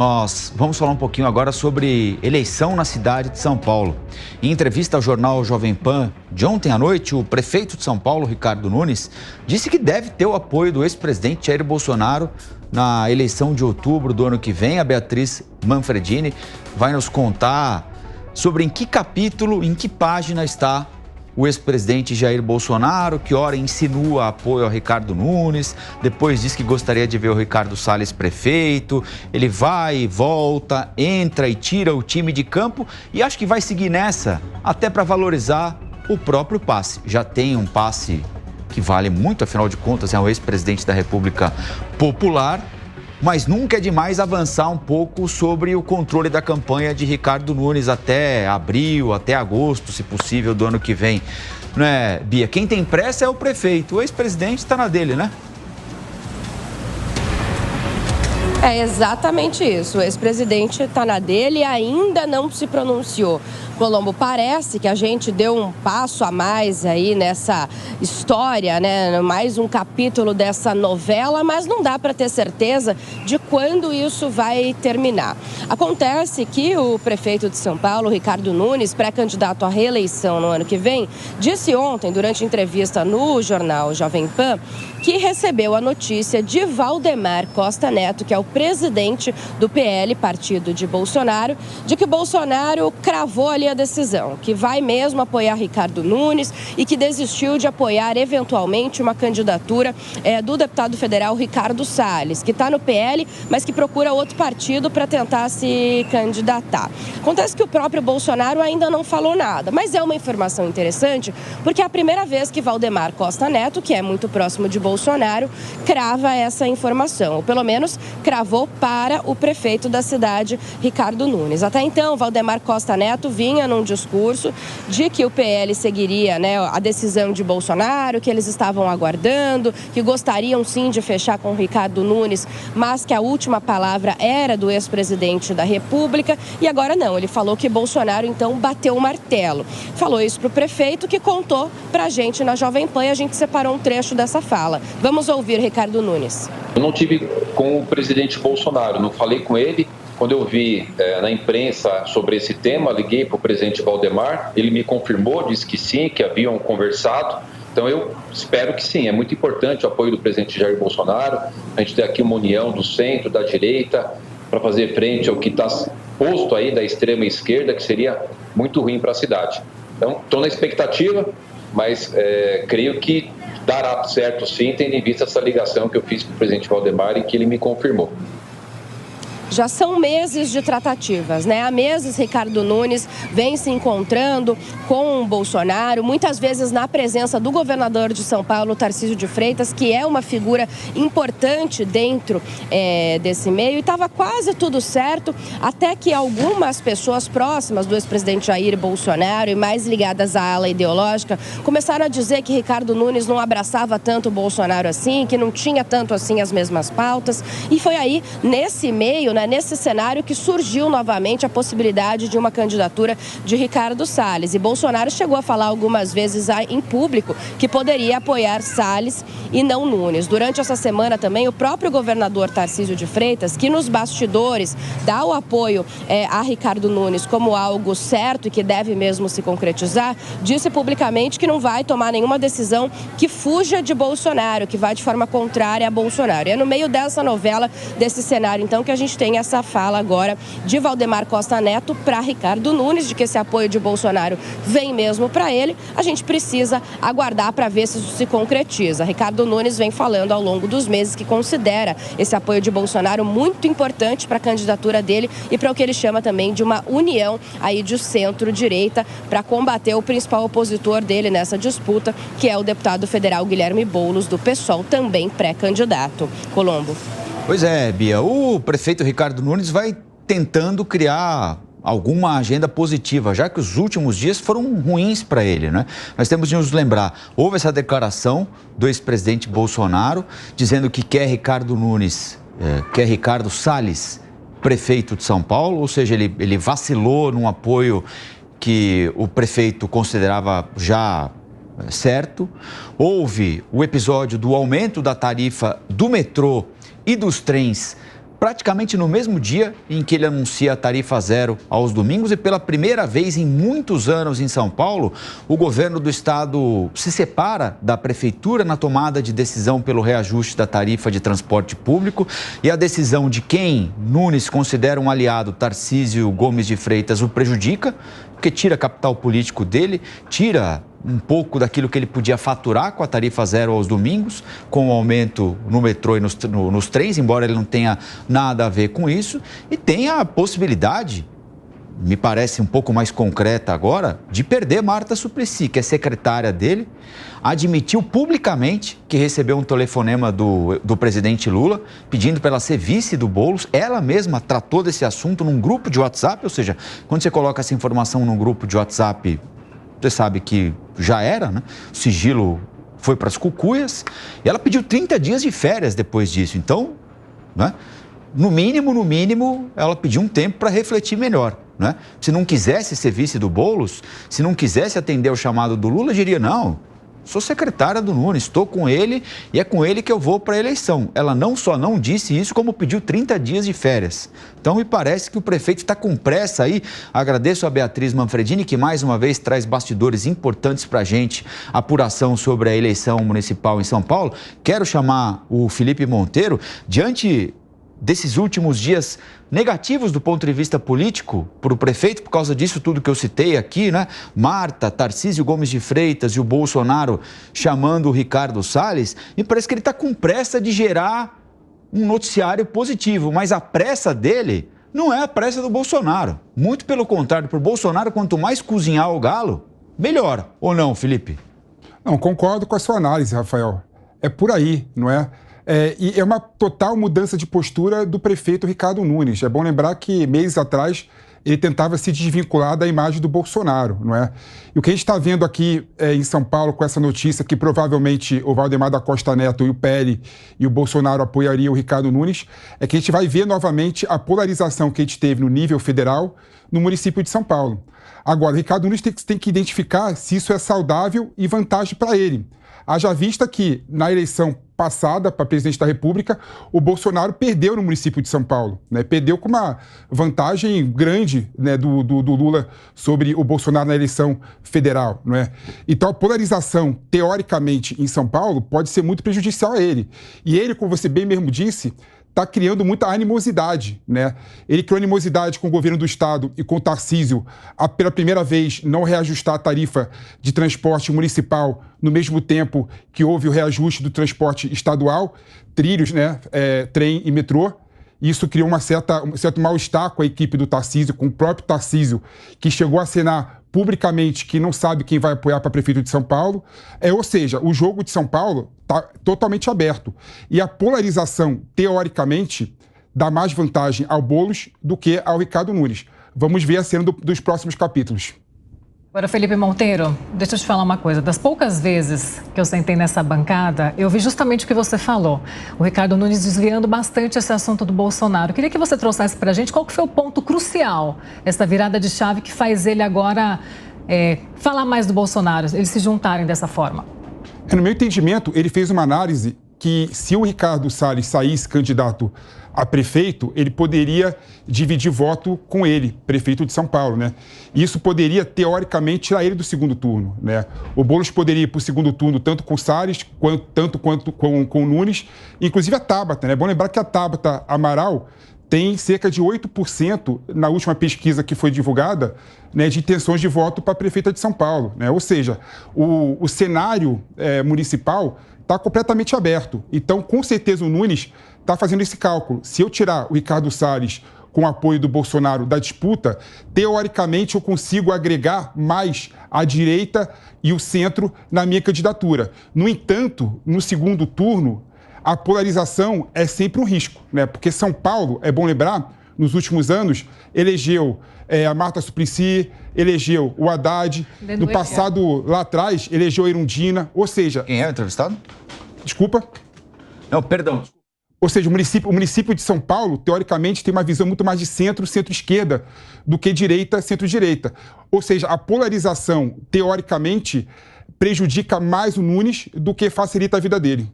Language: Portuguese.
Nós vamos falar um pouquinho agora sobre eleição na cidade de São Paulo. Em entrevista ao jornal Jovem Pan de ontem à noite, o prefeito de São Paulo, Ricardo Nunes, disse que deve ter o apoio do ex-presidente Jair Bolsonaro na eleição de outubro do ano que vem. A Beatriz Manfredini vai nos contar sobre em que capítulo, em que página está o ex-presidente Jair Bolsonaro, que ora insinua apoio ao Ricardo Nunes, depois diz que gostaria de ver o Ricardo Salles prefeito, ele vai e volta, entra e tira o time de campo e acho que vai seguir nessa até para valorizar o próprio passe. Já tem um passe que vale muito, afinal de contas é o ex-presidente da República Popular, mas nunca é demais avançar um pouco sobre o controle da campanha de Ricardo Nunes até abril, até agosto, se possível, do ano que vem. Não é, Bia? Quem tem pressa é o prefeito. O ex-presidente está na dele, né? É exatamente isso. O ex-presidente está na dele e ainda não se pronunciou. Colombo, parece que a gente deu um passo a mais aí nessa história, né? Mais um capítulo dessa novela, mas não dá para ter certeza de quando isso vai terminar. Acontece que o prefeito de São Paulo, Ricardo Nunes, pré-candidato à reeleição no ano que vem, disse ontem, durante entrevista no jornal Jovem Pan, que recebeu a notícia de Valdemar Costa Neto, que é o presidente do PL, partido de Bolsonaro, de que Bolsonaro cravou ali a decisão, que vai mesmo apoiar Ricardo Nunes e que desistiu de apoiar eventualmente uma candidatura do deputado federal Ricardo Salles, que está no PL, mas que procura outro partido para tentar se candidatar. Acontece que o próprio Bolsonaro ainda não falou nada, mas é uma informação interessante porque é a primeira vez que Valdemar Costa Neto, que é muito próximo de Bolsonaro, crava essa informação, ou pelo menos cravou para o prefeito da cidade, Ricardo Nunes. Até então, Valdemar Costa Neto vinha num discurso de que o PL seguiria, né, a decisão de Bolsonaro, que eles estavam aguardando, que gostariam sim de fechar com o Ricardo Nunes, mas que a última palavra era do ex-presidente da República, e agora não, ele falou que Bolsonaro então bateu o martelo. Falou isso para o prefeito, que contou para a gente na Jovem Pan, e a gente separou um trecho dessa fala. Vamos ouvir Ricardo Nunes. Eu não tive com o presidente Bolsonaro, não falei com ele. Quando eu vi na imprensa sobre esse tema, liguei para o presidente Valdemar, ele me confirmou, disse que sim, que haviam conversado. Então eu espero que sim, é muito importante o apoio do presidente Jair Bolsonaro, a gente tem aqui uma união do centro, da direita, para fazer frente ao que está posto aí da extrema esquerda, que seria muito ruim para a cidade. Então estou na expectativa, mas creio que dará certo sim, tendo em vista essa ligação que eu fiz para o presidente Valdemar e que ele me confirmou. Já são meses de tratativas, né? Há meses, Ricardo Nunes vem se encontrando com o Bolsonaro, muitas vezes na presença do governador de São Paulo, Tarcísio de Freitas, que é uma figura importante dentro desse meio. E estava quase tudo certo, até que algumas pessoas próximas do ex-presidente Jair Bolsonaro e mais ligadas à ala ideológica começaram a dizer que Ricardo Nunes não abraçava tanto o Bolsonaro assim, que não tinha tanto assim as mesmas pautas. E foi aí, nesse meio, né, nesse cenário, que surgiu novamente a possibilidade de uma candidatura de Ricardo Salles. E Bolsonaro chegou a falar algumas vezes em público que poderia apoiar Salles e não Nunes. Durante essa semana também, o próprio governador Tarcísio de Freitas, que nos bastidores dá o apoio a Ricardo Nunes como algo certo e que deve mesmo se concretizar, disse publicamente que não vai tomar nenhuma decisão que fuja de Bolsonaro, que vai de forma contrária a Bolsonaro. E é no meio dessa novela, desse cenário, então, que a gente tem essa fala agora de Valdemar Costa Neto para Ricardo Nunes, de que esse apoio de Bolsonaro vem mesmo para ele. A gente precisa aguardar para ver se isso se concretiza. Ricardo Nunes vem falando ao longo dos meses que considera esse apoio de Bolsonaro muito importante para a candidatura dele e para o que ele chama também de uma união aí de centro-direita para combater o principal opositor dele nessa disputa, que é o deputado federal Guilherme Boulos, do PSOL, também pré-candidato. Colombo. Pois é, Bia, o prefeito Ricardo Nunes vai tentando criar alguma agenda positiva, já que os últimos dias foram ruins para ele, né? Nós temos de nos lembrar, houve essa declaração do ex-presidente Bolsonaro, dizendo que quer Ricardo Salles, prefeito de São Paulo, ou seja, ele vacilou num apoio que o prefeito considerava já certo. Houve o episódio do aumento da tarifa do metrô e dos trens praticamente no mesmo dia em que ele anuncia a tarifa zero aos domingos e pela primeira vez em muitos anos em São Paulo, o governo do estado se separa da prefeitura na tomada de decisão pelo reajuste da tarifa de transporte público e a decisão de quem Nunes considera um aliado, Tarcísio Gomes de Freitas, o prejudica, porque tira capital político dele, tira um pouco daquilo que ele podia faturar com a tarifa zero aos domingos, com o aumento no metrô e nos trens, embora ele não tenha nada a ver com isso, e tem a possibilidade, me parece um pouco mais concreta agora, de perder Marta Suplicy, que é secretária dele, admitiu publicamente que recebeu um telefonema do presidente Lula pedindo para ela ser vice do Boulos. Ela mesma tratou desse assunto num grupo de WhatsApp, ou seja, quando você coloca essa informação num grupo de WhatsApp, você sabe que já era, né? O sigilo foi para as cucuias e ela pediu 30 dias de férias depois disso. Então, né? No mínimo, ela pediu um tempo para refletir melhor, né? Se não quisesse ser vice do Boulos, se não quisesse atender o chamado do Lula, diria, não, sou secretária do Nunes, estou com ele e é com ele que eu vou para a eleição. Ela não só não disse isso, como pediu 30 dias de férias. Então, me parece que o prefeito está com pressa aí. Agradeço a Beatriz Manfredini, que mais uma vez traz bastidores importantes para a gente, apuração sobre a eleição municipal em São Paulo. Quero chamar o Felipe Monteiro, diante desses últimos dias negativos do ponto de vista político para o prefeito, por causa disso tudo que eu citei aqui, né? Marta, Tarcísio Gomes de Freitas e o Bolsonaro chamando o Ricardo Salles, me parece que ele está com pressa de gerar um noticiário positivo, mas a pressa dele não é a pressa do Bolsonaro. Muito pelo contrário, para o Bolsonaro, quanto mais cozinhar o galo, melhor. Ou não, Felipe? Não, concordo com a sua análise, Rafael. É por aí, não é? E é uma total mudança de postura do prefeito Ricardo Nunes. É bom lembrar que meses atrás ele tentava se desvincular da imagem do Bolsonaro, não é? E o que a gente está vendo aqui em São Paulo com essa notícia que provavelmente o Valdemar da Costa Neto e o PL e o Bolsonaro apoiariam o Ricardo Nunes, é que a gente vai ver novamente a polarização que a gente teve no nível federal no município de São Paulo. Agora, o Ricardo Nunes tem que identificar se isso é saudável e vantagem para ele. Haja vista que, na eleição passada para presidente da República, o Bolsonaro perdeu no município de São Paulo, né? Perdeu com uma vantagem grande, né, do Lula sobre o Bolsonaro na eleição federal, não é? Então, a polarização, teoricamente, em São Paulo, pode ser muito prejudicial a ele. E ele, como você bem mesmo disse, está criando muita animosidade, né? Ele criou animosidade com o governo do estado e com o Tarcísio pela primeira vez não reajustar a tarifa de transporte municipal no mesmo tempo que houve o reajuste do transporte estadual, trilhos, né? Trem e metrô. Isso criou um certo mal-estar com a equipe do Tarcísio, com o próprio Tarcísio, que chegou a assinar publicamente que não sabe quem vai apoiar para prefeito de São Paulo. Ou seja, o jogo de São Paulo está totalmente aberto. E a polarização, teoricamente, dá mais vantagem ao Boulos do que ao Ricardo Nunes. Vamos ver a cena dos próximos capítulos. Agora, Felipe Monteiro, deixa eu te falar uma coisa. Das poucas vezes que eu sentei nessa bancada, eu vi justamente o que você falou. O Ricardo Nunes desviando bastante esse assunto do Bolsonaro. Eu queria que você trouxesse para a gente qual que foi o ponto crucial, essa virada de chave que faz ele agora falar mais do Bolsonaro, eles se juntarem dessa forma. No meu entendimento, ele fez uma análise que se o Ricardo Salles saísse candidato a prefeito, ele poderia dividir voto com ele, prefeito de São Paulo, né? Isso poderia, teoricamente, tirar ele do segundo turno, né? O Boulos poderia ir para o segundo turno tanto com o Salles, quanto com o Nunes, inclusive a Tabata, né? É bom lembrar que a Tabata Amaral tem cerca de 8% na última pesquisa que foi divulgada, né, de intenções de voto para a prefeita de São Paulo, né? Ou seja, o cenário municipal está completamente aberto. Então, com certeza, o Nunes está fazendo esse cálculo. Se eu tirar o Ricardo Salles com o apoio do Bolsonaro da disputa, teoricamente eu consigo agregar mais a direita e o centro na minha candidatura. No entanto, no segundo turno, a polarização é sempre um risco, né? Porque São Paulo, é bom lembrar, nos últimos anos, elegeu a Marta Suplicy, elegeu o Haddad, no passado, lá atrás, elegeu a Erundina, ou seja... Quem é o entrevistado? Desculpa? Não, perdão. Ou seja, o município de São Paulo, teoricamente, tem uma visão muito mais de centro-esquerda do que direita, centro-direita. Ou seja, a polarização, teoricamente, prejudica mais o Nunes do que facilita a vida dele.